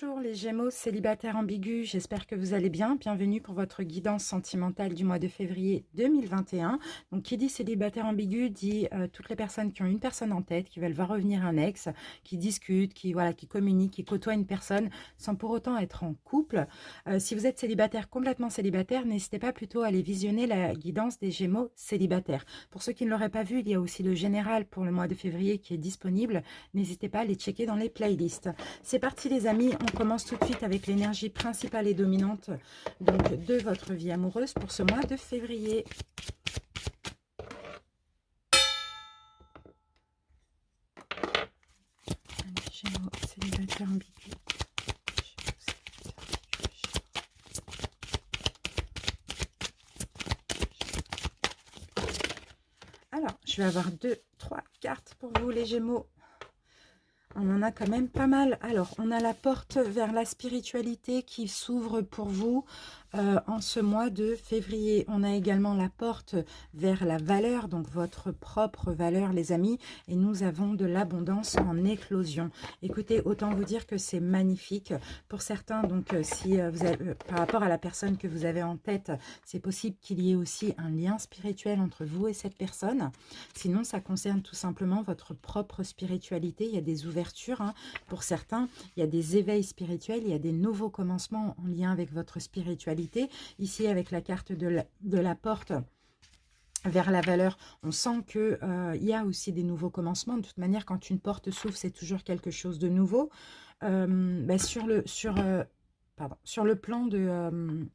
Bonjour les Gémeaux célibataires ambigus, j'espère que vous allez bien. Bienvenue pour votre guidance sentimentale du mois de février 2021. Donc qui dit célibataire ambigu dit toutes les personnes qui ont une personne en tête, qui veulent voir revenir un ex, qui discutent, qui communiquent, qui côtoient une personne sans pour autant être en couple. Si vous êtes célibataire, complètement célibataire, n'hésitez pas plutôt à aller visionner la guidance des Gémeaux célibataires. Pour ceux qui ne l'auraient pas vu, il y a aussi le général pour le mois de février qui est disponible. N'hésitez pas à les checker dans les playlists. C'est parti les amis, on commence tout de suite avec l'énergie principale et dominante donc, de votre vie amoureuse pour ce mois de février. Gémeaux, célibataire ambigu. Alors, je vais avoir 2, 3 cartes pour vous les Gémeaux. On en a quand même pas mal. Alors, on a la porte vers la spiritualité qui s'ouvre pour vous en ce mois de février. On a également la porte vers la valeur, donc votre propre valeur, les amis. Et nous avons de l'abondance en éclosion. Écoutez, autant vous dire que c'est magnifique. Pour certains, donc, si vous avez, par rapport à la personne que vous avez en tête, c'est possible qu'il y ait aussi un lien spirituel entre vous et cette personne. Sinon, ça concerne tout simplement votre propre spiritualité. Il y a des ouvertures, hein. Pour certains, il y a des éveils spirituels, il y a des nouveaux commencements en lien avec votre spiritualité. Ici, avec la carte de la porte vers la valeur, on sent qu'il y a aussi des nouveaux commencements. De toute manière, quand une porte s'ouvre, c'est toujours quelque chose de nouveau. Sur le plan de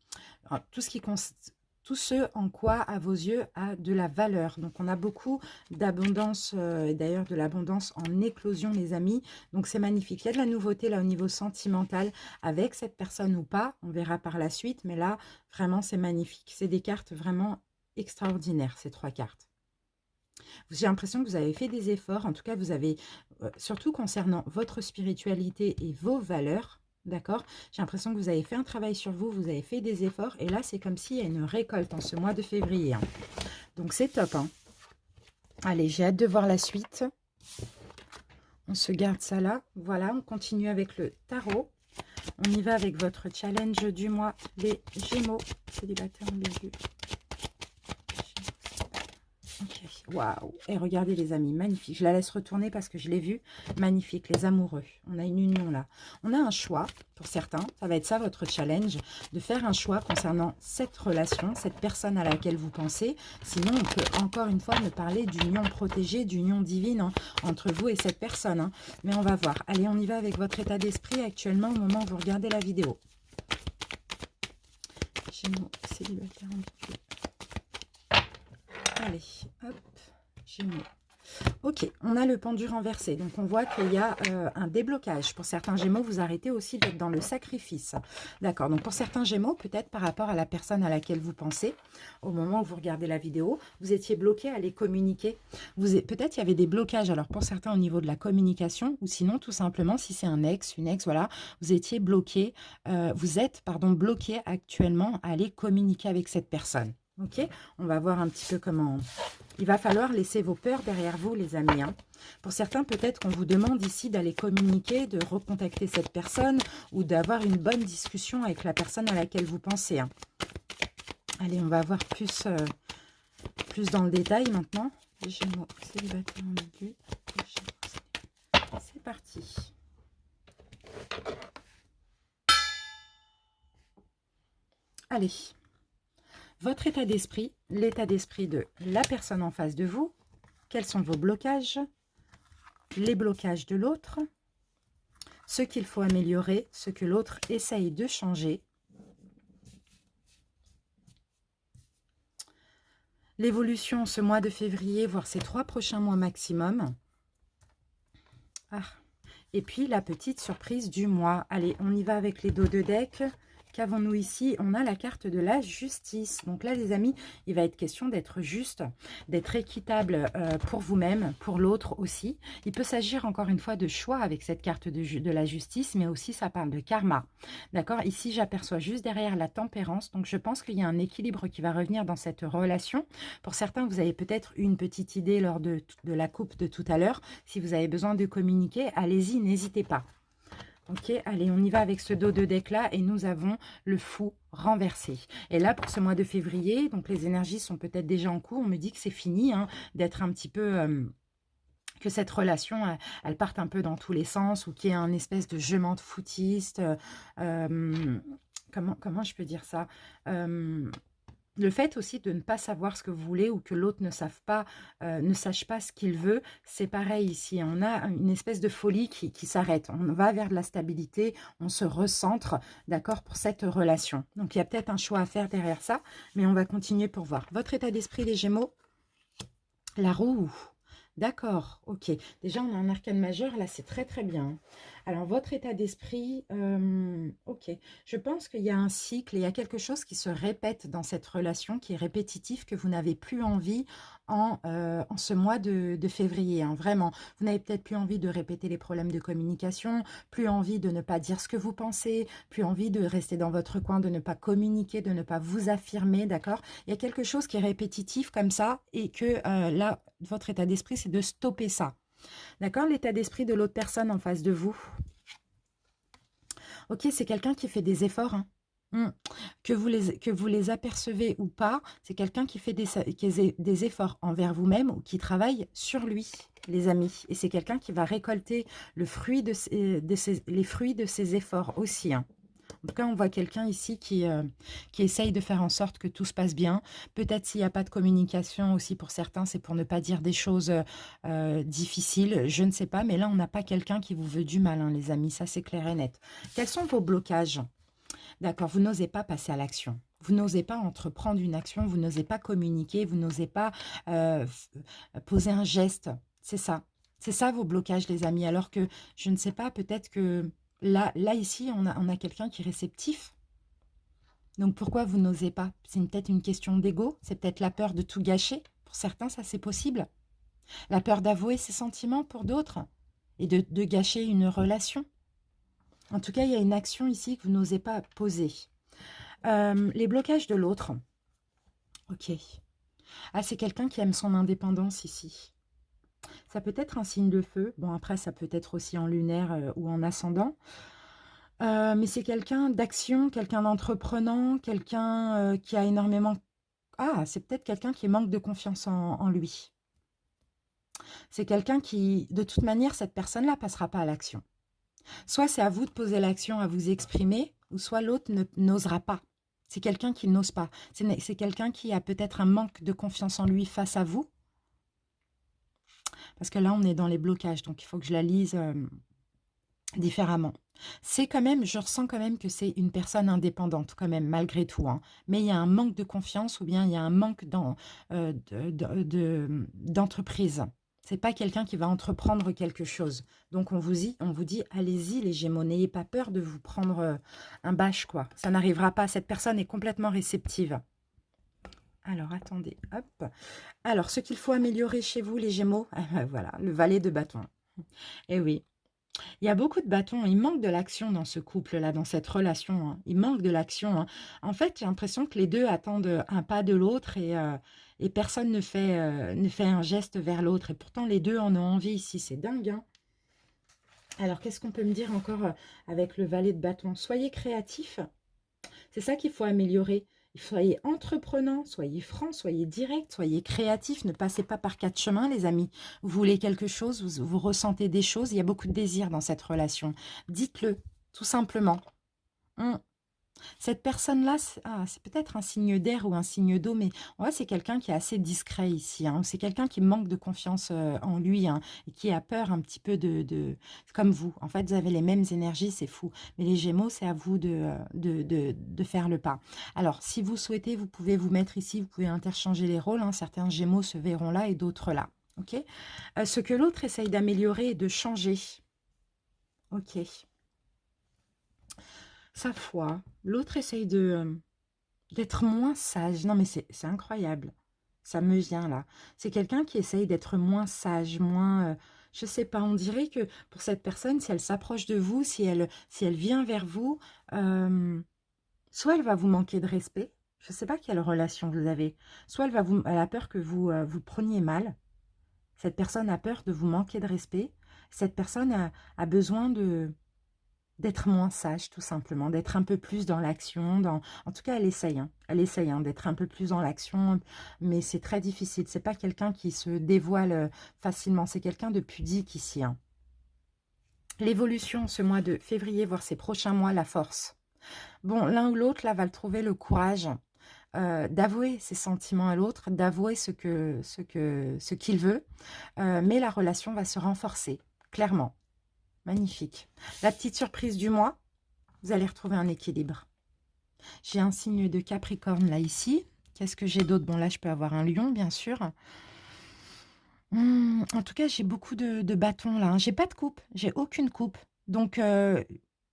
tout ce en quoi, à vos yeux, a de la valeur. Donc, on a beaucoup d'abondance, et d'ailleurs de l'abondance en éclosion, les amis. Donc, c'est magnifique. Il y a de la nouveauté là au niveau sentimental avec cette personne ou pas. On verra par la suite. Mais là, vraiment, c'est magnifique. C'est des cartes vraiment extraordinaires, ces 3 cartes. J'ai l'impression que vous avez fait des efforts. En tout cas, vous avez, surtout concernant votre spiritualité et vos valeurs, d'accord? J'ai l'impression que vous avez fait un travail sur vous, vous avez fait des efforts. Et là, c'est comme s'il y a une récolte en ce mois de février, hein. Donc, c'est top, hein. Allez, j'ai hâte de voir la suite. On se garde ça là. Voilà, on continue avec le tarot. On y va avec votre challenge du mois, les Gémeaux célibataires ambigus. Ok, waouh! Et regardez les amis, magnifique. Je la laisse retourner parce que je l'ai vu. Magnifique, les amoureux. On a une union là. On a un choix pour certains. Ça va être ça votre challenge, de faire un choix concernant cette relation, cette personne à laquelle vous pensez. Sinon, on peut encore une fois me parler d'union protégée, d'union divine, hein, entre vous et cette personne, hein. Mais on va voir. Allez, on y va avec votre état d'esprit actuellement au moment où vous regardez la vidéo. Gémeaux, célibataire ambigu. Allez, hop, Gémeaux. Ok, on a le pendu renversé. Donc, on voit qu'il y a un déblocage. Pour certains Gémeaux, vous arrêtez aussi d'être dans le sacrifice. D'accord, donc pour certains Gémeaux, peut-être par rapport à la personne à laquelle vous pensez, au moment où vous regardez la vidéo, vous étiez bloqué à les communiquer. Peut-être il y avait des blocages, alors pour certains au niveau de la communication, ou sinon tout simplement, si c'est un ex, une ex, voilà, vous étiez bloqué, vous êtes, pardon, bloqué actuellement à aller communiquer avec cette personne. Ok, on va voir un petit peu comment... Il va falloir laisser vos peurs derrière vous, les amis, hein. Pour certains, peut-être qu'on vous demande ici d'aller communiquer, de recontacter cette personne ou d'avoir une bonne discussion avec la personne à laquelle vous pensez, hein. Allez, on va voir plus dans le détail maintenant. Les Gémeaux célibataires ambigus. C'est parti. Allez. Votre état d'esprit, l'état d'esprit de la personne en face de vous, quels sont vos blocages, les blocages de l'autre, ce qu'il faut améliorer, ce que l'autre essaye de changer, l'évolution ce mois de février, voire ces 3 prochains mois maximum. Et puis la petite surprise du mois. Allez, on y va avec les dos de deck. Qu'avons-nous ici? On a la carte de la justice. Donc là, les amis, il va être question d'être juste, d'être équitable pour vous-même, pour l'autre aussi. Il peut s'agir encore une fois de choix avec cette carte de la justice, mais aussi ça parle de karma. D'accord? Ici, j'aperçois juste derrière la tempérance. Donc je pense qu'il y a un équilibre qui va revenir dans cette relation. Pour certains, vous avez peut-être une petite idée lors de la coupe de tout à l'heure. Si vous avez besoin de communiquer, allez-y, n'hésitez pas. Ok, allez, on y va avec ce dos de deck là et nous avons le fou renversé. Et là, pour ce mois de février, donc les énergies sont peut-être déjà en cours. On me dit que c'est fini, hein, d'être un petit peu... que cette relation, elle parte un peu dans tous les sens ou qu'il y ait un espèce de je m'en foutiste. Comment je peux dire ça? Le fait aussi de ne pas savoir ce que vous voulez ou que l'autre ne sache pas ce qu'il veut, c'est pareil ici. On a une espèce de folie qui s'arrête. On va vers de la stabilité, on se recentre, d'accord, pour cette relation. Donc, il y a peut-être un choix à faire derrière ça, mais on va continuer pour voir. Votre état d'esprit, les Gémeaux, la roue. D'accord, ok. Déjà, on a un arcane majeur, là, c'est très, très bien. Alors, votre état d'esprit, ok. Je pense qu'il y a un cycle, il y a quelque chose qui se répète dans cette relation, qui est répétitif, que vous n'avez plus envie en ce mois de février, hein, vraiment. Vous n'avez peut-être plus envie de répéter les problèmes de communication, plus envie de ne pas dire ce que vous pensez, plus envie de rester dans votre coin, de ne pas communiquer, de ne pas vous affirmer, d'accord? Il y a quelque chose qui est répétitif comme ça et que là, votre état d'esprit, c'est de stopper ça. D'accord? L'état d'esprit de l'autre personne en face de vous. Ok, c'est quelqu'un qui fait des efforts, hein. Que vous les apercevez ou pas, c'est quelqu'un qui fait des efforts envers vous-même ou qui travaille sur lui, les amis. Et c'est quelqu'un qui va récolter les fruits de ses efforts aussi, hein. En tout cas, on voit quelqu'un ici qui essaye de faire en sorte que tout se passe bien. Peut-être s'il n'y a pas de communication aussi pour certains, c'est pour ne pas dire des choses difficiles. Je ne sais pas, mais là, on n'a pas quelqu'un qui vous veut du mal, hein, les amis. Ça, c'est clair et net. Quels sont vos blocages? D'accord, vous n'osez pas passer à l'action. Vous n'osez pas entreprendre une action, vous n'osez pas communiquer, vous n'osez pas poser un geste. C'est ça. C'est ça vos blocages, les amis. Alors que, je ne sais pas, peut-être que là ici, on a quelqu'un qui est réceptif. Donc, pourquoi vous n'osez pas? C'est peut-être une question d'ego. C'est peut-être la peur de tout gâcher. Pour certains, ça, c'est possible. La peur d'avouer ses sentiments pour d'autres et de gâcher une relation. En tout cas, il y a une action ici que vous n'osez pas poser. Les blocages de l'autre. Ok. Ah, c'est quelqu'un qui aime son indépendance ici. Ça peut être un signe de feu. Bon, après, ça peut être aussi en lunaire ou en ascendant. Mais c'est quelqu'un d'action, quelqu'un d'entreprenant, quelqu'un qui a énormément... Ah, c'est peut-être quelqu'un qui manque de confiance en lui. C'est quelqu'un qui, de toute manière, cette personne-là passera pas à l'action. Soit c'est à vous de poser l'action, à vous exprimer, ou soit l'autre n'osera pas. C'est quelqu'un qui n'ose pas. C'est quelqu'un qui a peut-être un manque de confiance en lui face à vous. Parce que là, on est dans les blocages, donc il faut que je la lise différemment. C'est quand même, je ressens quand même que c'est une personne indépendante, quand même, malgré tout, hein. Mais il y a un manque de confiance ou bien il y a un manque d'entreprise. C'est pas quelqu'un qui va entreprendre quelque chose. Donc, on vous dit, allez-y, les Gémeaux, n'ayez pas peur de vous prendre un bâche, quoi. Ça n'arrivera pas. Cette personne est complètement réceptive. Alors, attendez, hop. Alors, ce qu'il faut améliorer chez vous, les Gémeaux, voilà, le valet de bâton. Eh oui, il y a beaucoup de bâtons. Il manque de l'action dans ce couple-là, dans cette relation, hein. Il manque de l'action, hein. En fait, j'ai l'impression que les deux attendent un pas de l'autre et personne ne fait un geste vers l'autre. Et pourtant, les deux en ont envie ici. C'est dingue, hein. Alors, qu'est-ce qu'on peut me dire encore avec le valet de bâton? Soyez créatifs. C'est ça qu'il faut améliorer. Soyez entreprenant, soyez franc, soyez direct, soyez créatif. Ne passez pas par quatre chemins, les amis. Vous voulez quelque chose, vous ressentez des choses. Il y a beaucoup de désir dans cette relation. Dites-le, tout simplement. Cette personne-là, c'est peut-être un signe d'air ou un signe d'eau, mais ouais, c'est quelqu'un qui est assez discret ici, hein. C'est quelqu'un qui manque de confiance en lui, hein, et qui a peur un petit peu comme vous. En fait, vous avez les mêmes énergies, c'est fou. Mais les Gémeaux, c'est à vous de faire le pas. Alors, si vous souhaitez, vous pouvez vous mettre ici, vous pouvez interchanger les rôles, hein. Certains Gémeaux se verront là et d'autres là. Ok. Ce que l'autre essaye d'améliorer et de changer. Ok. Sa foi. L'autre essaye d'être moins sage. Non, mais c'est incroyable. Ça me vient là. C'est quelqu'un qui essaye d'être moins sage, moins... je sais pas, on dirait que pour cette personne, si elle s'approche de vous, si elle vient vers vous, soit elle va vous manquer de respect. Je ne sais pas quelle relation vous avez. Soit elle a peur que vous preniez mal. Cette personne a peur de vous manquer de respect. Cette personne a besoin d'être moins sage, tout simplement, d'être un peu plus dans l'action. En tout cas, elle essaye hein, d'être un peu plus dans l'action, mais c'est très difficile. C'est pas quelqu'un qui se dévoile facilement, c'est quelqu'un de pudique ici. Hein. L'évolution, ce mois de février, voire ces prochains mois, la force. Bon, l'un ou l'autre, là, va le trouver le courage d'avouer ses sentiments à l'autre, d'avouer ce qu'il veut, mais la relation va se renforcer, clairement. Magnifique. La petite surprise du mois, vous allez retrouver un équilibre. J'ai un signe de Capricorne là, ici. Qu'est-ce que j'ai d'autre? Bon, là, je peux avoir un lion, bien sûr. En tout cas, j'ai beaucoup de bâtons là. Hein. J'ai pas de coupe, j'ai aucune coupe. Donc,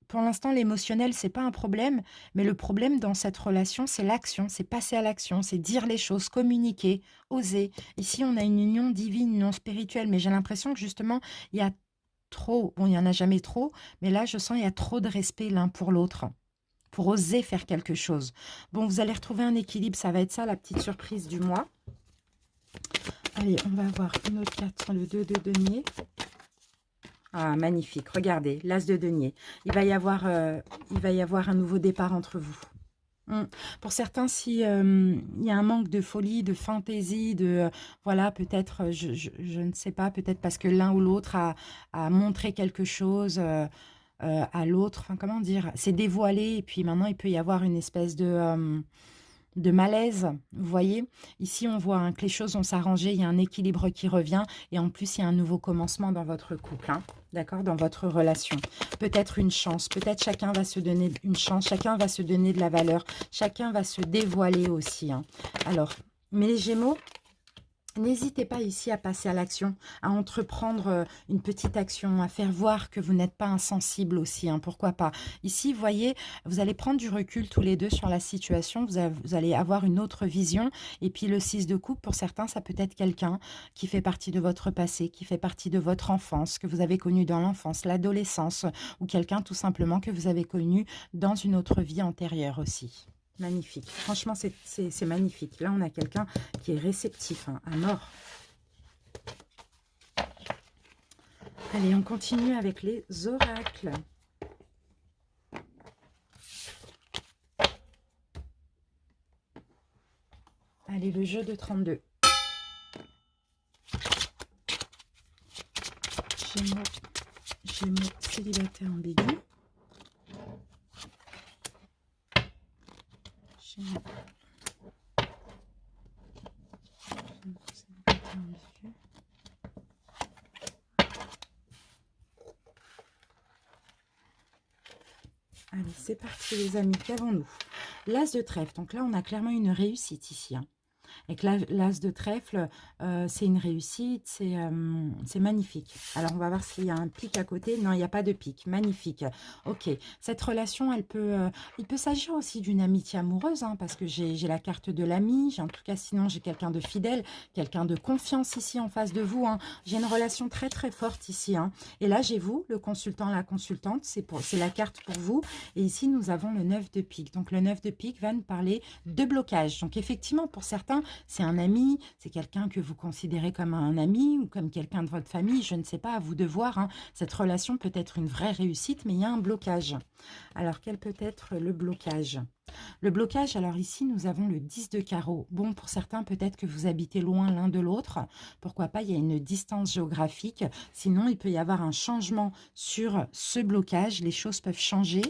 pour l'instant, l'émotionnel, c'est pas un problème. Mais le problème dans cette relation, c'est l'action, c'est passer à l'action, c'est dire les choses, communiquer, oser. Ici, on a une union divine, une union spirituelle. Mais j'ai l'impression que justement, il y a trop, bon, il n'y en a jamais trop, mais là, je sens qu'il y a trop de respect l'un pour l'autre, pour oser faire quelque chose. Bon, vous allez retrouver un équilibre, ça va être ça, la petite surprise du mois. Allez, on va voir une autre carte sur le 2 de denier. Ah, magnifique, regardez, l'as de denier. Il va y avoir un nouveau départ entre vous. Pour certains, si il y a un manque de folie, de fantaisie, voilà, peut-être, je ne sais pas, peut-être parce que l'un ou l'autre a montré quelque chose à l'autre, enfin, comment dire, c'est dévoilé, et puis maintenant, il peut y avoir une espèce de malaise, vous voyez. Ici, on voit hein, que les choses vont s'arranger, il y a un équilibre qui revient, et en plus, il y a un nouveau commencement dans votre couple, hein, d'accord, dans votre relation. Peut-être une chance, peut-être chacun va se donner une chance, chacun va se donner de la valeur, chacun va se dévoiler aussi. Hein. Alors, mais les Gémeaux, n'hésitez pas ici à passer à l'action, à entreprendre une petite action, à faire voir que vous n'êtes pas insensible aussi, hein, pourquoi pas. Ici, vous voyez, vous allez prendre du recul tous les deux sur la situation, vous allez avoir une autre vision. Et puis le 6 de coupe, pour certains, ça peut être quelqu'un qui fait partie de votre passé, qui fait partie de votre enfance, que vous avez connu dans l'enfance, l'adolescence, ou quelqu'un tout simplement que vous avez connu dans une autre vie antérieure aussi. Magnifique. Franchement, c'est magnifique. Là, on a quelqu'un qui est réceptif hein, à mort. Allez, on continue avec les oracles. Allez, le jeu de 32. Gémeaux, célibataire ambigu. Allez, c'est parti les amis, qu'avons-nous? L'as de trèfle, donc là on a clairement une réussite ici. Hein. Et que l'as de trèfle, c'est une réussite, c'est magnifique. Alors, on va voir s'il y a un pic à côté. Non, il n'y a pas de pic. Magnifique. Ok. Cette relation, il peut s'agir aussi d'une amitié amoureuse, hein, parce que j'ai la carte de l'ami. En tout cas, sinon, j'ai quelqu'un de fidèle, quelqu'un de confiance ici en face de vous. Hein. J'ai une relation très, très forte ici. Hein. Et là, j'ai vous, le consultant, la consultante. C'est la carte pour vous. Et ici, nous avons le 9 de pique. Donc, le 9 de pique va nous parler de blocage. Donc, effectivement, pour certains, c'est un ami, c'est quelqu'un que vous considérez comme un ami ou comme quelqu'un de votre famille, je ne sais pas, à vous de voir. Hein. Cette relation peut être une vraie réussite, mais il y a un blocage. Alors, quel peut être le blocage? Le blocage, alors ici, nous avons le 10 de carreau. Bon, pour certains, peut-être que vous habitez loin l'un de l'autre. Pourquoi pas, il y a une distance géographique. Sinon, il peut y avoir un changement sur ce blocage. Les choses peuvent changer.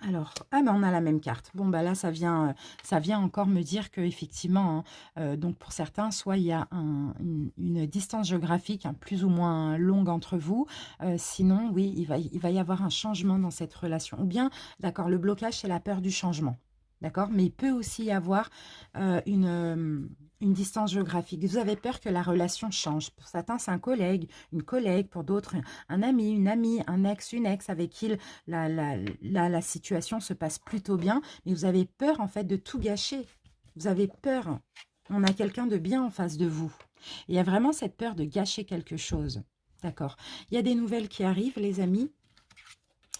Alors, ah ben on a la même carte. Bon, bah là, ça vient encore me dire qu'effectivement, hein, donc pour certains, soit il y a une distance géographique hein, plus ou moins longue entre vous, sinon, oui, il va y avoir un changement dans cette relation. Ou bien, d'accord, le blocage, c'est la peur du changement. D'accord? Mais il peut aussi y avoir une distance géographique. Vous avez peur que la relation change. Pour certains, c'est un collègue, une collègue. Pour d'autres, un ami, une amie, un ex, une ex avec qui la situation se passe plutôt bien. Mais vous avez peur, en fait, de tout gâcher. Vous avez peur. On a quelqu'un de bien en face de vous. Et il y a vraiment cette peur de gâcher quelque chose. D'accord? Il y a des nouvelles qui arrivent, les amis.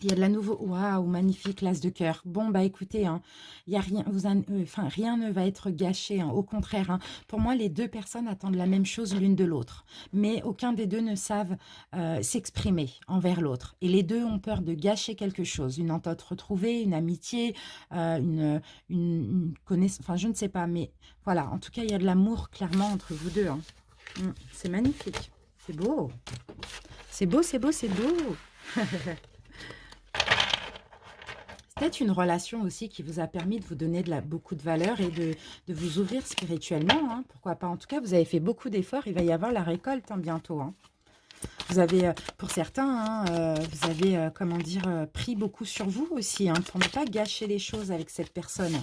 Il y a de la nouveau. Waouh, magnifique, l'as de cœur. Bon, bah écoutez, hein, il y a rien, enfin, rien ne va être gâché. Hein, au contraire, hein. Pour moi, les deux personnes attendent la même chose l'une de l'autre. Mais aucun des deux ne savent s'exprimer envers l'autre. Et les deux ont peur de gâcher quelque chose. Une entente retrouvée, une amitié, une connaissance. Enfin, je ne sais pas. Mais voilà, en tout cas, il y a de l'amour clairement entre vous deux. Hein. C'est magnifique. C'est beau. C'est beau, c'est beau, c'est beau. Peut-être une relation aussi qui vous a permis de vous donner beaucoup de valeur et de vous ouvrir spirituellement. Hein. Pourquoi pas? En tout cas, vous avez fait beaucoup d'efforts. Il va y avoir la récolte hein, bientôt. Hein. Vous avez, pour certains, hein, vous avez, comment dire, pris beaucoup sur vous aussi hein, pour ne pas gâcher les choses avec cette personne.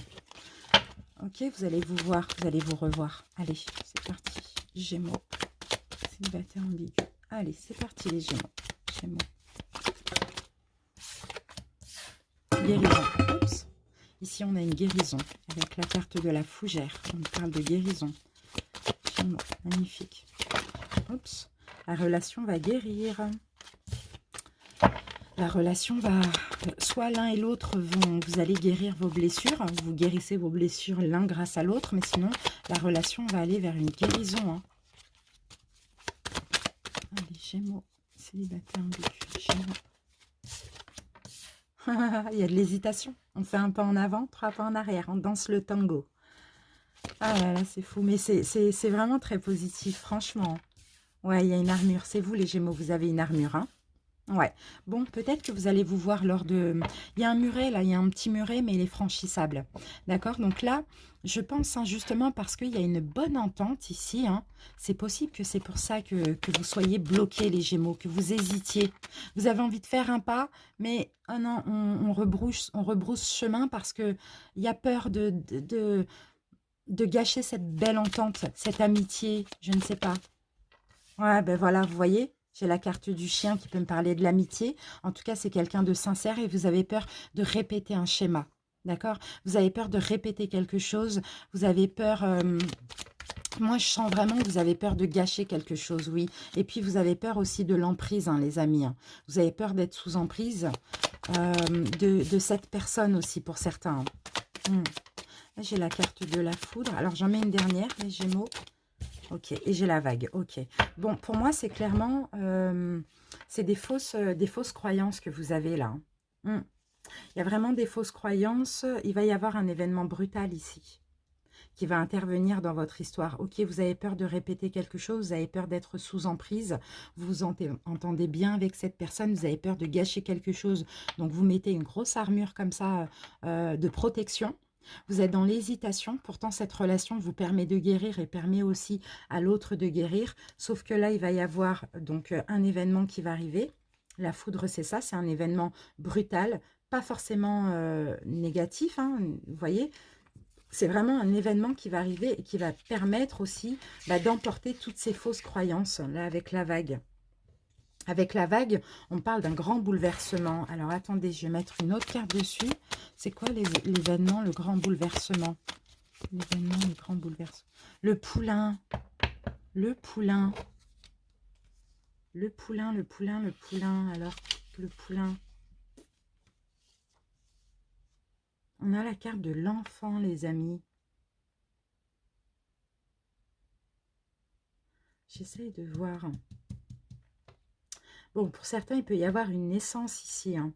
Ok, vous allez vous voir, vous allez vous revoir. Allez, c'est parti. Gémeaux. Célibataire ambigu. Allez, c'est parti les Gémeaux. Gémeaux. Guérison. Oups. Ici, on a une guérison avec la carte de la fougère. On parle de guérison. Gémeaux. Magnifique. Oups. La relation va guérir. La relation va... Soit l'un et l'autre vous allez guérir vos blessures. Vous guérissez vos blessures l'un grâce à l'autre. Mais sinon, la relation va aller vers une guérison. Hein. Allez, Gémeaux. Célibataire ambigu. Gémeaux. Il y a de l'hésitation. On fait un pas en avant, 3 pas en arrière. On danse le tango. Ah là là, c'est fou. Mais c'est vraiment très positif, franchement. Ouais, il y a une armure. C'est vous, les Gémeaux, vous avez une armure. Hein. Ouais. Bon, peut-être que vous allez vous voir lors de... Il y a un muret, là. Il y a un petit muret, mais il est franchissable. D'accord? Donc là, je pense, hein, justement, parce qu'il y a une bonne entente ici, hein, c'est possible que c'est pour ça que vous soyez bloqués, les Gémeaux, que vous hésitiez. Vous avez envie de faire un pas, mais oh non, on rebrousse chemin parce que il y a peur de gâcher cette belle entente, cette amitié, je ne sais pas. Ouais, ben voilà, vous voyez, j'ai la carte du chien qui peut me parler de l'amitié. En tout cas, c'est quelqu'un de sincère et vous avez peur de répéter un schéma. D'accord? Vous avez peur de répéter quelque chose. Vous avez peur... moi, je sens vraiment que vous avez peur de gâcher quelque chose, oui. Et puis, vous avez peur aussi de l'emprise, hein, les amis. Hein. Vous avez peur d'être sous emprise de cette personne aussi, pour certains. Hein. J'ai la carte de la foudre. Alors, j'en mets une dernière, les Gémeaux. Ok, et j'ai la vague, ok. Bon, pour moi, c'est clairement, c'est des fausses croyances que vous avez là. Hein. Il y a vraiment des fausses croyances. Il va y avoir un événement brutal ici qui va intervenir dans votre histoire. Ok, vous avez peur de répéter quelque chose, vous avez peur d'être sous emprise, vous vous entendez bien avec cette personne, vous avez peur de gâcher quelque chose. Donc, vous mettez une grosse armure comme ça de protection. Vous êtes dans l'hésitation, pourtant cette relation vous permet de guérir et permet aussi à l'autre de guérir, sauf que là il va y avoir donc un événement qui va arriver. La foudre c'est ça, c'est un événement brutal, pas forcément négatif, hein, vous voyez. C'est vraiment un événement qui va arriver et qui va permettre aussi d'emporter toutes ces fausses croyances, là avec la vague. Avec la vague, on parle d'un grand bouleversement. Alors, attendez, je vais mettre une autre carte dessus. C'est quoi l'événement, le grand bouleversement? L'événement, le grand bouleversement. Le poulain. Le poulain. Le poulain, le poulain, le poulain. Alors, le poulain. On a la carte de l'enfant, les amis. J'essaye de voir. Bon, pour certains, il peut y avoir une naissance ici. Hein.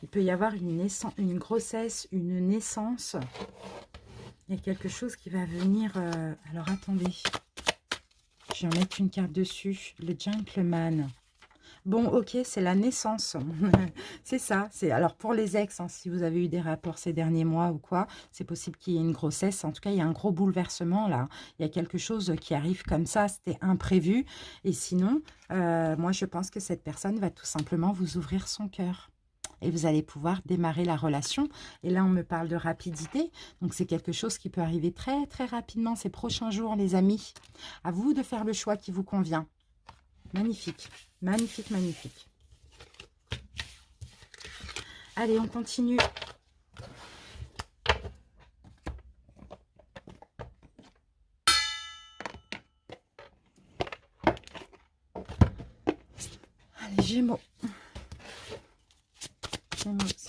Il peut y avoir une grossesse, une naissance. Il y a quelque chose qui va venir... Alors, attendez. Je vais en mettre une carte dessus. Le gentleman. Bon, ok, c'est la naissance. C'est ça. Alors, pour les ex, hein, si vous avez eu des rapports ces derniers mois ou quoi, c'est possible qu'il y ait une grossesse. En tout cas, il y a un gros bouleversement là. Il y a quelque chose qui arrive comme ça. C'était imprévu. Et sinon, moi, je pense que cette personne va tout simplement vous ouvrir son cœur. Et vous allez pouvoir démarrer la relation. Et là, on me parle de rapidité. Donc, c'est quelque chose qui peut arriver très, très rapidement ces prochains jours, les amis. À vous de faire le choix qui vous convient. Magnifique, magnifique, magnifique. Allez, on continue. Allez, Gémeaux.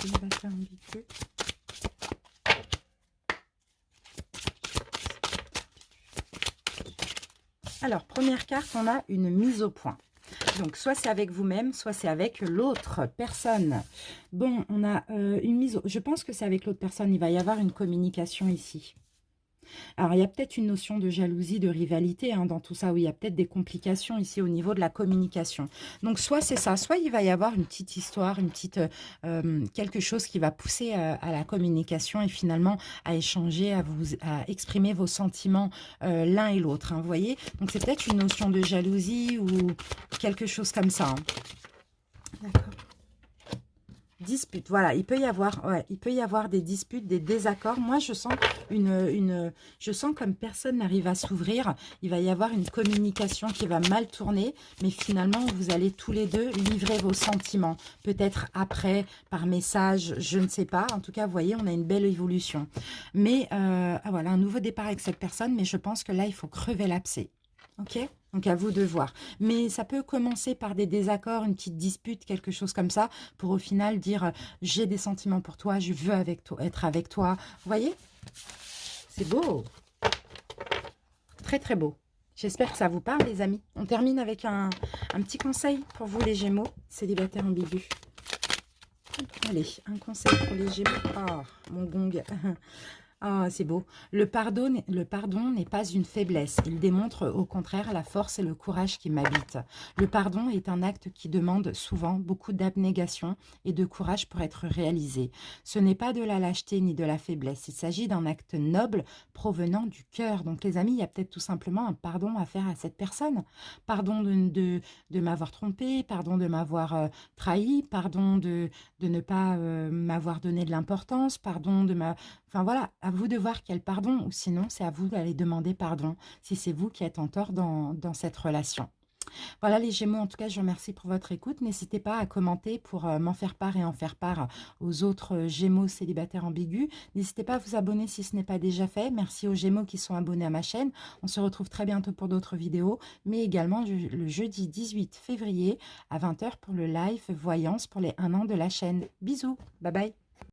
célibataire ambigu. Alors, première carte, on a une mise au point. Donc, soit c'est avec vous-même, soit c'est avec l'autre personne. Bon, on a une mise au... Je pense que c'est avec l'autre personne. Il va y avoir une communication ici. Alors, il y a peut-être une notion de jalousie, de rivalité dans tout ça. Oui, il y a peut-être des complications ici au niveau de la communication. Donc, soit c'est ça, soit il va y avoir une petite histoire, une petite quelque chose qui va pousser à la communication et finalement à échanger, à exprimer vos sentiments l'un et l'autre. Vous voyez? Donc, c'est peut-être une notion de jalousie ou quelque chose comme ça. D'accord. Dispute, voilà, il peut y avoir des disputes, des désaccords. Moi, je sens je sens comme personne n'arrive à s'ouvrir. Il va y avoir une communication qui va mal tourner, mais finalement, vous allez tous les deux livrer vos sentiments. Peut-être après, par message, je ne sais pas. En tout cas, vous voyez, on a une belle évolution. Mais voilà, un nouveau départ avec cette personne, mais je pense que là, il faut crever l'abcès. Ok? Donc, à vous de voir. Mais ça peut commencer par des désaccords, une petite dispute, quelque chose comme ça, pour au final dire j'ai des sentiments pour toi, je veux être avec toi. Vous voyez? C'est beau. Très, très beau. J'espère que ça vous parle, les amis. On termine avec un petit conseil pour vous, les Gémeaux, célibataires ambigus. Allez, un conseil pour les Gémeaux. Ah, mon gong. Ah, c'est beau. Le pardon n'est pas une faiblesse. Il démontre au contraire la force et le courage qui m'habitent. Le pardon est un acte qui demande souvent beaucoup d'abnégation et de courage pour être réalisé. Ce n'est pas de la lâcheté ni de la faiblesse. Il s'agit d'un acte noble provenant du cœur. Donc les amis, il y a peut-être tout simplement un pardon à faire à cette personne. Pardon de m'avoir trompé, pardon de m'avoir trahi, pardon de ne pas m'avoir donné de l'importance, pardon de ma... Enfin voilà, à vous de voir quel pardon, ou sinon c'est à vous d'aller demander pardon si c'est vous qui êtes en tort dans cette relation. Voilà les Gémeaux, en tout cas je vous remercie pour votre écoute. N'hésitez pas à commenter pour m'en faire part et en faire part aux autres Gémeaux célibataires ambigus. N'hésitez pas à vous abonner si ce n'est pas déjà fait. Merci aux Gémeaux qui sont abonnés à ma chaîne. On se retrouve très bientôt pour d'autres vidéos, mais également le jeudi 18 février à 20 h pour le live voyance pour les 1 an de la chaîne. Bisous, bye bye.